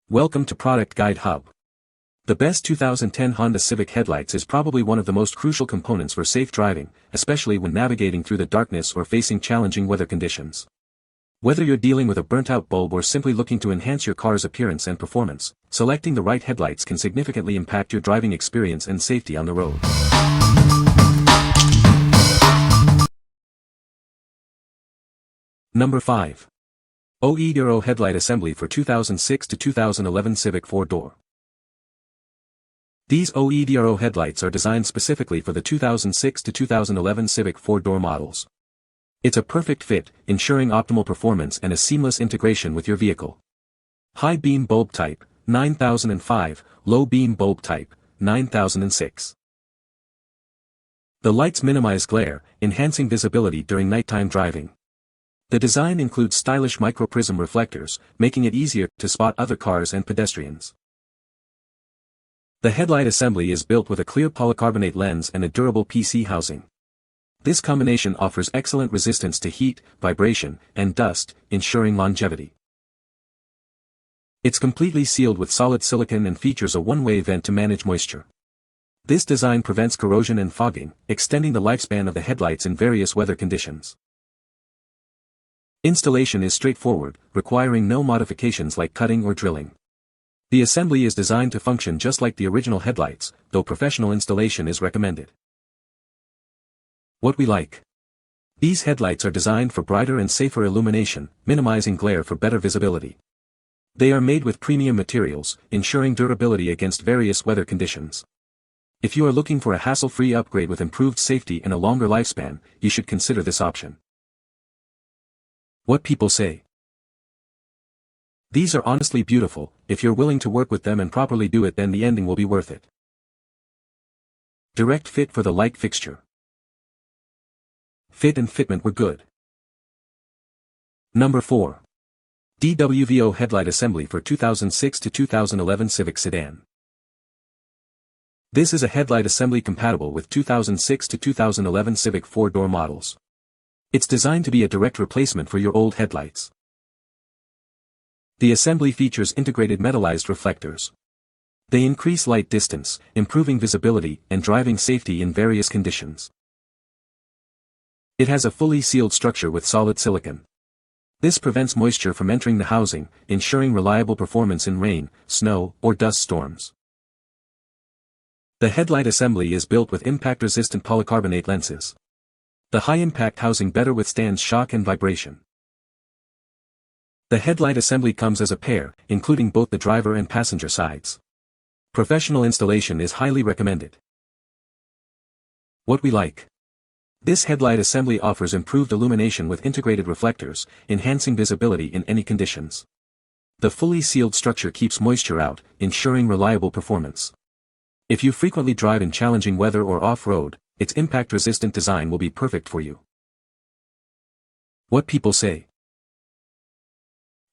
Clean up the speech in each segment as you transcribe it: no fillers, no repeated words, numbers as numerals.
Welcome to Product Guide Hub. The best 2010 Honda Civic Headlights is probably one of the most crucial components for safe driving, especially when navigating through the darkness or facing challenging weather conditions. Whether you're dealing with a burnt-out bulb or simply looking to enhance your car's appearance and performance, selecting the right headlights can significantly impact your driving experience and safety on the road. Number 5. OEDRO Headlight Assembly for 2006 to 2011 Civic 4-door. These OEDRO headlights are designed specifically for the 2006 to 2011 Civic 4-door models. It's a perfect fit, ensuring optimal performance and a seamless integration with your vehicle. High beam bulb type, 9005, low beam bulb type, 9006. The lights minimize glare, enhancing visibility during nighttime driving. The design includes stylish microprism reflectors, making it easier to spot other cars and pedestrians. The headlight assembly is built with a clear polycarbonate lens and a durable PC housing. This combination offers excellent resistance to heat, vibration, and dust, ensuring longevity. It's completely sealed with solid silicone and features a one-way vent to manage moisture. This design prevents corrosion and fogging, extending the lifespan of the headlights in various weather conditions. Installation is straightforward, requiring no modifications like cutting or drilling. The assembly is designed to function just like the original headlights, though professional installation is recommended. What we like. These headlights are designed for brighter and safer illumination, minimizing glare for better visibility. They are made with premium materials, ensuring durability against various weather conditions. If you are looking for a hassle-free upgrade with improved safety and a longer lifespan, you should consider this option. What people say. These are honestly beautiful. If you're willing to work with them and properly do it, then the ending will be worth it. Direct fit for the light fixture. Fit and fitment were good. Number 4. DWVO Headlight Assembly for 2006 to 2011 Civic Sedan. This is a headlight assembly compatible with 2006 to 2011 Civic 4-door models. It's designed to be a direct replacement for your old headlights. The assembly features integrated metallized reflectors. They increase light distance, improving visibility and driving safety in various conditions. It has a fully sealed structure with solid silicone. This prevents moisture from entering the housing, ensuring reliable performance in rain, snow, or dust storms. The headlight assembly is built with impact-resistant polycarbonate lenses. The high-impact housing better withstands shock and vibration. The headlight assembly comes as a pair, including both the driver and passenger sides. Professional installation is highly recommended. What we like. This headlight assembly offers improved illumination with integrated reflectors, enhancing visibility in any conditions. The fully sealed structure keeps moisture out, ensuring reliable performance. If you frequently drive in challenging weather or off-road, its impact-resistant design will be perfect for you. What people say.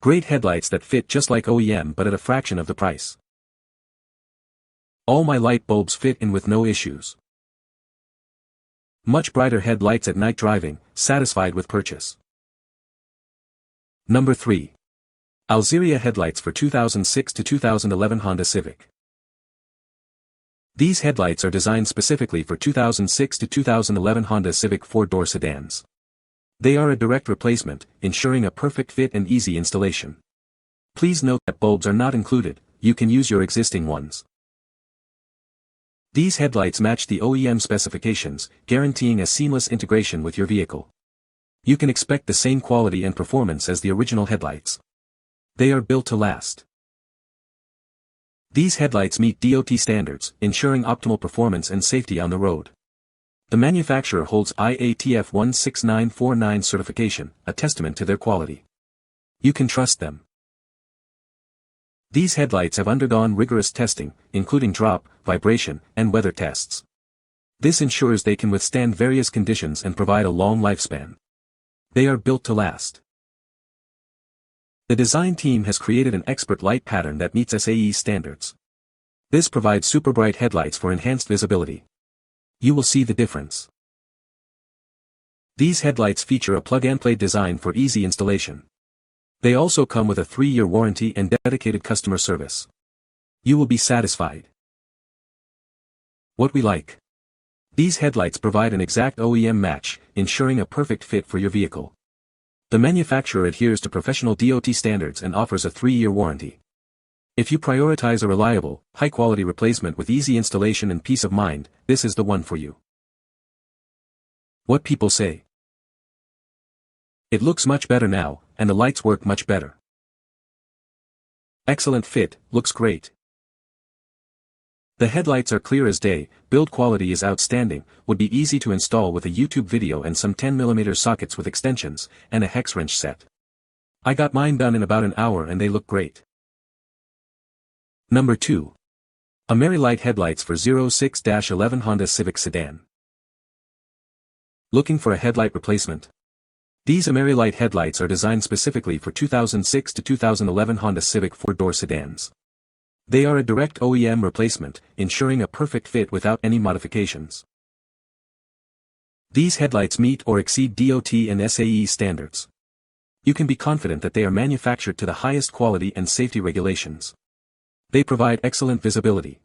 Great headlights that fit just like OEM but at a fraction of the price. All my light bulbs fit in with no issues. Much brighter headlights at night driving, satisfied with purchase. Number 3. ALZIRIA Headlights for 2006 to 2011 Honda Civic. These headlights are designed specifically for 2006 to 2011 Honda Civic 4-door sedans. They are a direct replacement, ensuring a perfect fit and easy installation. Please note that bulbs are not included, you can use your existing ones. These headlights match the OEM specifications, guaranteeing a seamless integration with your vehicle. You can expect the same quality and performance as the original headlights. They are built to last. These headlights meet DOT standards, ensuring optimal performance and safety on the road. The manufacturer holds IATF 16949 certification, a testament to their quality. You can trust them. These headlights have undergone rigorous testing, including drop, vibration, and weather tests. This ensures they can withstand various conditions and provide a long lifespan. They are built to last. The design team has created an expert light pattern that meets SAE standards. This provides super bright headlights for enhanced visibility. You will see the difference. These headlights feature a plug-and-play design for easy installation. They also come with a 3-year warranty and dedicated customer service. You will be satisfied. What we like. These headlights provide an exact OEM match, ensuring a perfect fit for your vehicle. The manufacturer adheres to professional DOT standards and offers a 3-year warranty. If you prioritize a reliable, high-quality replacement with easy installation and peace of mind, this is the one for you. What people say. It looks much better now, and the lights work much better. Excellent fit, looks great. The headlights are clear as day, build quality is outstanding, would be easy to install with a YouTube video and some 10mm sockets with extensions, and a hex wrench set. I got mine done in about an hour and they look great. Number 2. AmeriLite headlights for 06-11 Honda Civic Sedan. Looking for a headlight replacement? These AmeriLite headlights are designed specifically for 2006 to 2011 Honda Civic 4-door sedans. They are a direct OEM replacement, ensuring a perfect fit without any modifications. These headlights meet or exceed DOT and SAE standards. You can be confident that they are manufactured to the highest quality and safety regulations. They provide excellent visibility.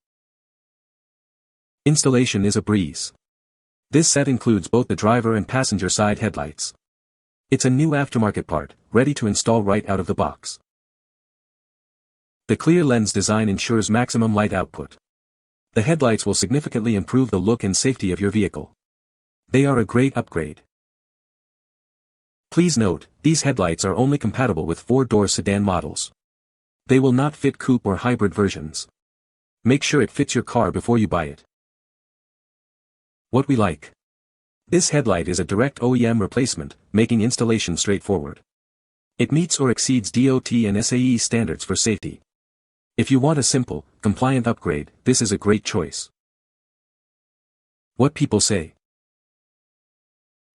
Installation is a breeze. This set includes both the driver and passenger side headlights. It's a new aftermarket part, ready to install right out of the box. The clear lens design ensures maximum light output. The headlights will significantly improve the look and safety of your vehicle. They are a great upgrade. Please note, these headlights are only compatible with 4-door sedan models. They will not fit coupe or hybrid versions. Make sure it fits your car before you buy it. What we like. This headlight is a direct OEM replacement, making installation straightforward. It meets or exceeds DOT and SAE standards for safety. If you want a simple, compliant upgrade, this is a great choice. What people say.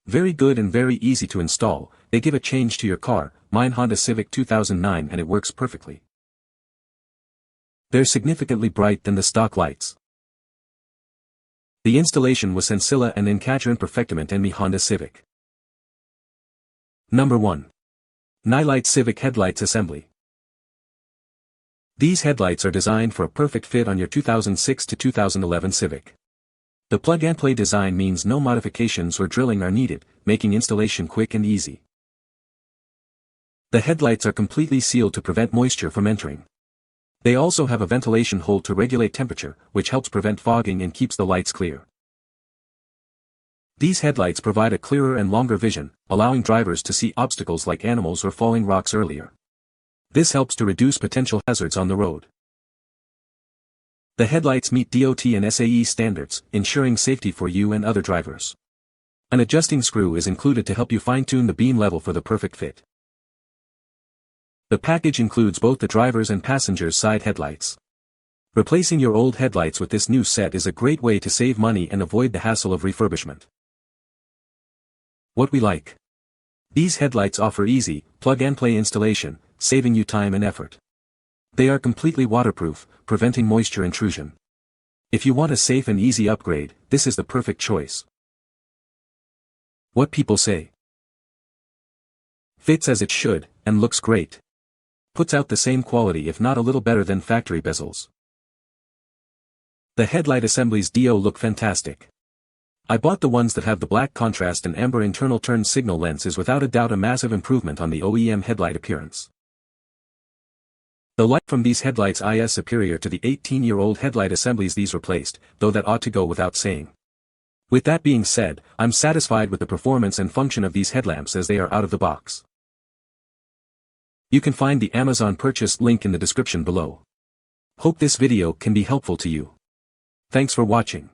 Very good and very easy to install, they give a change to your car, mine Honda Civic 2009 and it works perfectly. They're significantly bright than the stock lights. The installation was sencilla and incadran perfectamente en mi Honda Civic. Number 1. Nilight Civic Headlights Assembly. These headlights are designed for a perfect fit on your 2006 to 2011 Civic. The plug-and-play design means no modifications or drilling are needed, making installation quick and easy. The headlights are completely sealed to prevent moisture from entering. They also have a ventilation hole to regulate temperature, which helps prevent fogging and keeps the lights clear. These headlights provide a clearer and longer vision, allowing drivers to see obstacles like animals or falling rocks earlier. This helps to reduce potential hazards on the road. The headlights meet DOT and SAE standards, ensuring safety for you and other drivers. An adjusting screw is included to help you fine-tune the beam level for the perfect fit. The package includes both the driver's and passenger's side headlights. Replacing your old headlights with this new set is a great way to save money and avoid the hassle of refurbishment. What we like. These headlights offer easy, plug-and-play installation, saving you time and effort. They are completely waterproof, preventing moisture intrusion. If you want a safe and easy upgrade, this is the perfect choice. What people say. Fits as it should, and looks great. Puts out the same quality if not a little better than factory bezels. The headlight assemblies do look fantastic. I bought the ones that have the black contrast and amber internal turn signal lens is without a doubt a massive improvement on the OEM headlight appearance. The light from these headlights is superior to the 18-year-old headlight assemblies these replaced, though that ought to go without saying. With that being said, I'm satisfied with the performance and function of these headlamps as they are out of the box. You can find the Amazon purchase link in the description below. Hope this video can be helpful to you. Thanks for watching.